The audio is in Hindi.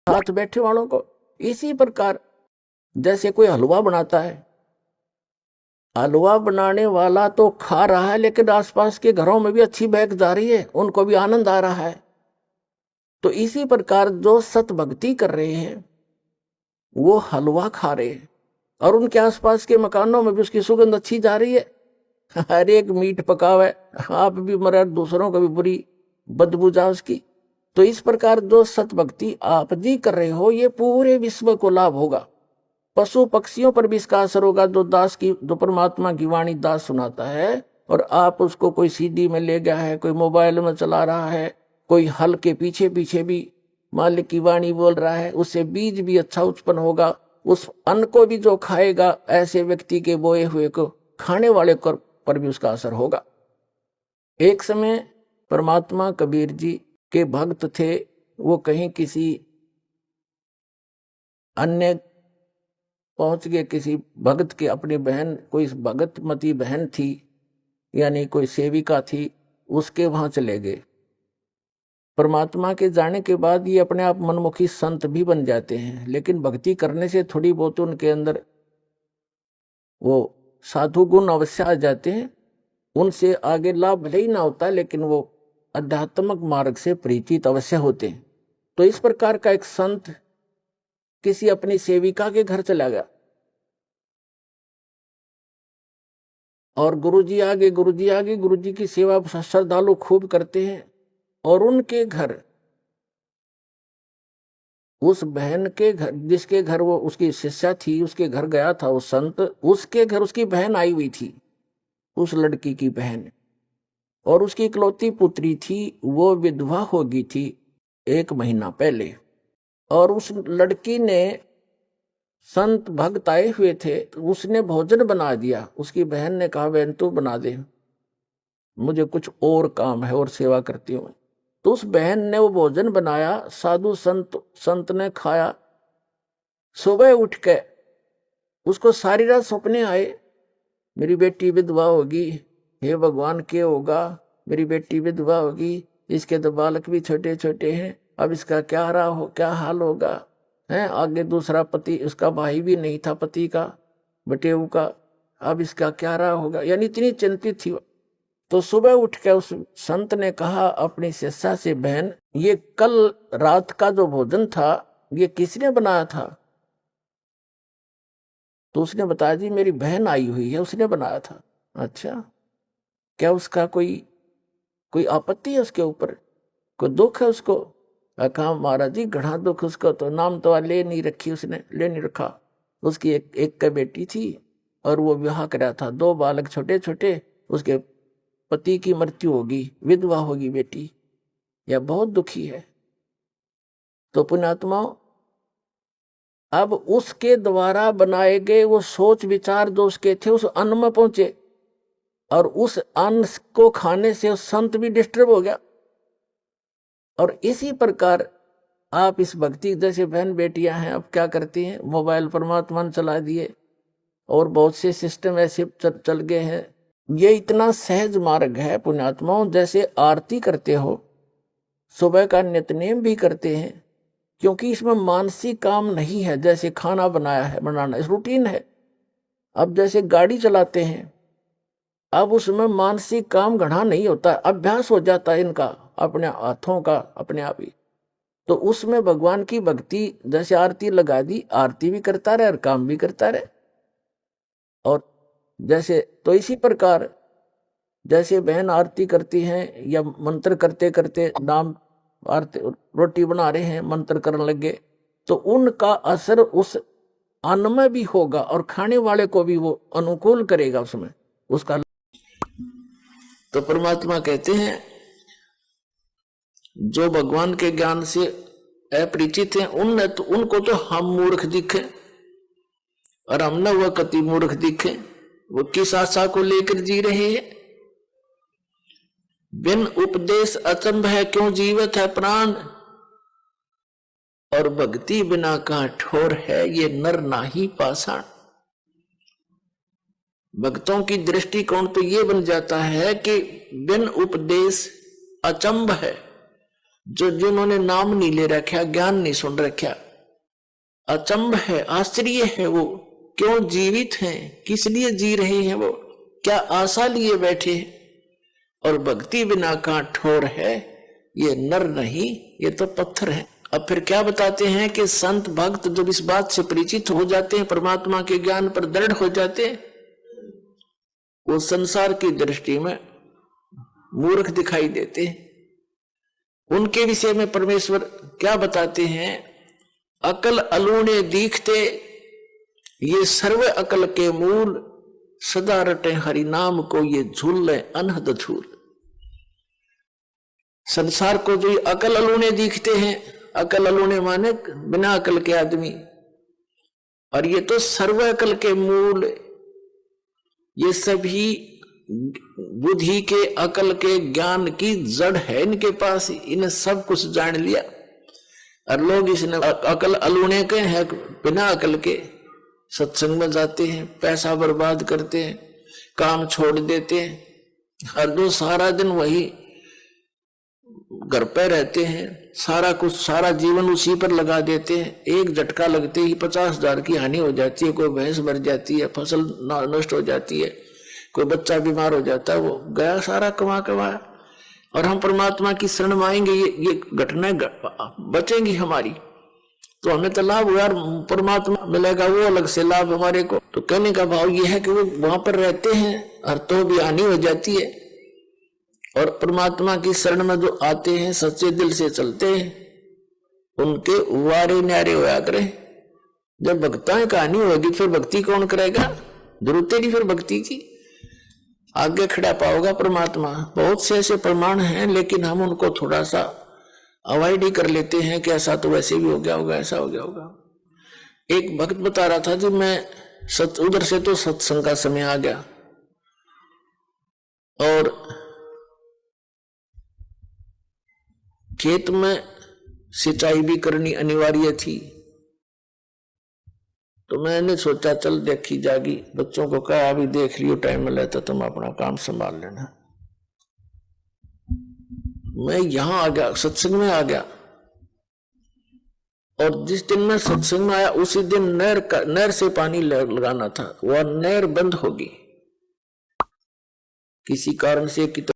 साथ बैठे वालों को। इसी प्रकार जैसे कोई हलवा बनाता है, हलवा बनाने वाला तो खा रहा है लेकिन आसपास के घरों में भी अच्छी महक जा रही है, उनको भी आनंद आ रहा है। तो इसी प्रकार जो सत भक्ति कर रहे हैं वो हलवा खा रहे हैं और उनके आसपास के मकानों में भी उसकी सुगंध अच्छी जा रही है। हर एक मीट पकावे, आप भी मरे, दूसरों को भी बुरी बदबू जा उसकी। तो इस प्रकार जो सत भक्ति आप जी कर रहे हो ये पूरे विश्व को लाभ होगा। पशु पक्षियों पर भी इसका असर होगा। जो परमात्मा की वाणी दास सुनाता है और आप उसको कोई सीडी में ले गया है, कोई मोबाइल में चला रहा है, कोई हल के पीछे पीछे भी मालिक की वाणी बोल रहा है, उससे बीज भी अच्छा उत्पन्न होगा। उस अन्न को भी जो खाएगा, ऐसे व्यक्ति के बोए हुए को खाने वाले पर भी उसका असर होगा। एक समय परमात्मा कबीर जी के भक्त थे, वो कहीं किसी अन्य पहुंच गए, किसी भगत के, अपनी बहन, कोई भगतमती बहन थी यानी कोई सेविका थी, उसके वहां चले गए। परमात्मा के जाने के बाद ये अपने आप मनमुखी संत भी बन जाते हैं, लेकिन भक्ति करने से थोड़ी बहुत उनके अंदर वो साधु गुण अवश्य आ जाते हैं। उनसे आगे लाभ भले ही ना होता लेकिन वो आध्यात्मिक मार्ग से परिचित अवश्य होते हैं। तो इस प्रकार का एक संत किसी अपनी सेविका के घर चला गया और गुरुजी आगे, गुरुजी आगे, गुरुजी की सेवा श्रद्धालु खूब करते हैं। और उनके घर, उस बहन के घर, जिसके घर वो उसकी शिष्या थी, उसके घर गया था वो संत, उसके घर उसकी बहन आई हुई थी, उस लड़की की बहन, और उसकी इकलौती पुत्री थी, वो विधवा हो गई थी 1 महीना पहले। और उस लड़की ने, संत भक्त आए हुए थे, उसने भोजन बना दिया। उसकी बहन ने कहा, बहन तू बना दे, मुझे कुछ और काम है और सेवा करती हूँ। तो उस बहन ने वो भोजन बनाया, साधु संत ने खाया। सुबह उठ के उसको सारी रात सपने आए, मेरी बेटी विधवा होगी, हे भगवान क्या होगा, मेरी बेटी विधवा होगी, इसके तो बालक भी छोटे छोटे हैं, अब इसका क्या हाल होगा है। आगे दूसरा पति, उसका भाई भी नहीं था पति का, बटेऊ का, अब इसका क्या रहा होगा, यानी इतनी चिंतित थी। तो सुबह उठ के उस संत ने कहा अपनी शिष्या से, बहन ये कल रात का जो भोजन था ये किसने बनाया था? तो उसने बताया, जी मेरी बहन आई हुई है, उसने बनाया था। अच्छा, क्या उसका कोई कोई आपत्ति है उसके ऊपर, कोई दुख है उसको? कहा महाराज जी घना दुख उसको, तो नाम तो ले नहीं रखी उसने, ले नहीं रखा। उसकी एक का बेटी थी और वो विवाह करा था, 2 बालक छोटे छोटे, उसके पति की मृत्यु होगी, विधवा होगी बेटी, यह बहुत दुखी है। तो पुण्यात्माओं, अब उसके द्वारा बनाए गए वो सोच विचार जो उसके थे उस अन्न में पहुंचे, और उस अन्न को खाने से उस संत भी डिस्टर्ब हो गया। और इसी प्रकार आप इस भक्ति, जैसे बहन बेटियां हैं, अब क्या करती हैं, मोबाइल परमात्मा ने चला दिए और बहुत से सिस्टम ऐसे चल गए हैं। ये इतना सहज मार्ग है पुण्यात्माओं, जैसे आरती करते हो, सुबह का नित्यनेम भी करते हैं, क्योंकि इसमें मानसिक काम नहीं है। जैसे खाना बनाया है, बनाना इस रूटीन है। अब जैसे गाड़ी चलाते हैं, अब उसमें मानसिक काम घना नहीं होता, अभ्यास हो जाता है इनका, अपने हाथों का अपने आप ही। तो उसमें भगवान की भक्ति, जैसे आरती लगा दी, आरती भी करता रहे और काम भी करता रहे। और जैसे तो इसी प्रकार जैसे बहन आरती करती हैं या मंत्र करते करते नाम, आरती रोटी बना रहे हैं, मंत्र करने लगे, तो उनका असर उस अन्न में भी होगा और खाने वाले को भी वो अनुकूल करेगा उसमें उसका। तो परमात्मा कहते हैं, जो भगवान के ज्ञान से अपरिचित हैं उनको तो हम मूर्ख दिखे, और हम न वह कति मूर्ख दिखे। वो किस आशा को लेकर जी रहे हैं? बिन उपदेश अचंभ है क्यों जीवित है प्राण, और भक्ति बिना का ठोर है ये नर नाही पाषाण। भक्तों की दृष्टिकोण तो ये बन जाता है कि बिन उपदेश अचंभ है, जो जिन्होंने नाम नहीं ले रखा, ज्ञान नहीं सुन रखा, अचंभ है, आश्चर्य है, वो क्यों जीवित हैं, किस लिए जी रहे हैं, वो क्या आशा लिए बैठे हैं। और भक्ति बिना कहां ठोर है, ये नर नहीं, ये तो पत्थर है। अब फिर क्या बताते हैं कि संत भक्त जब इस बात से परिचित हो जाते हैं, परमात्मा के ज्ञान पर दृढ़ हो जाते हैं, वो संसार की दृष्टि में मूर्ख दिखाई देते हैं। उनके विषय में परमेश्वर क्या बताते हैं, अकल अलूने दीखते, ये सर्व अकल के मूल, सदा रटे हरि नाम को, ये झूल अनहद झूल। संसार को जो अकल अलूने दिखते हैं, अकल अलूने माने बिना अकल के आदमी, और ये तो सर्व अकल के मूल, ये सभी बुद्धि के, अकल के, ज्ञान की जड़ है इनके पास, इन्हें सब कुछ जान लिया। और लोग इसने अकल अलूने के हैं, बिना अकल के सत्संग में जाते हैं, पैसा बर्बाद करते हैं, काम छोड़ देते हैं, और जो सारा दिन वही घर पे रहते हैं, सारा कुछ, सारा जीवन उसी पर लगा देते हैं। एक झटका लगते ही 50,000 की हानि हो जाती है, कोई भैंस मर जाती है, फसल नष्ट हो जाती है, कोई बच्चा बीमार हो जाता है, वो गया सारा कमा कमा। और हम परमात्मा की शरण में आएंगे, ये घटनाएं बचेंगी हमारी, तो हमें तो लाभ हुआ, परमात्मा मिलेगा वो अलग से लाभ हमारे को। तो कहने का भाव ये है कि वो वहां पर रहते हैं और तो भी हानि हो जाती है, और परमात्मा की शरण में जो आते हैं, सच्चे दिल से चलते हैं, उनके वारे न्यारे होया करे। जब भक्ताएं कहानी होगी फिर भक्ति कौन करेगा, जरूरत नहीं फिर भक्ति की, आगे खड़ा पाओगा परमात्मा। बहुत से ऐसे प्रमाण हैं, लेकिन हम उनको थोड़ा सा अवॉइड ही कर लेते हैं कि ऐसा तो वैसे भी हो गया होगा, ऐसा हो गया होगा। एक भक्त बता रहा था, जब मैं उधर से तो सत्संग का समय आ गया, और खेत में सिंचाई भी करनी अनिवार्य थी, तो मैंने सोचा चल देखी जागी, बच्चों को कहा अभी देख लियो, टाइम मिला तो तुम अपना काम संभाल लेना। मैं यहां आ गया, सत्संग में आ गया, और जिस दिन मैं सत्संग में आया उसी दिन नहर से पानी लगाना था, वह नहर बंद होगी किसी कारण से।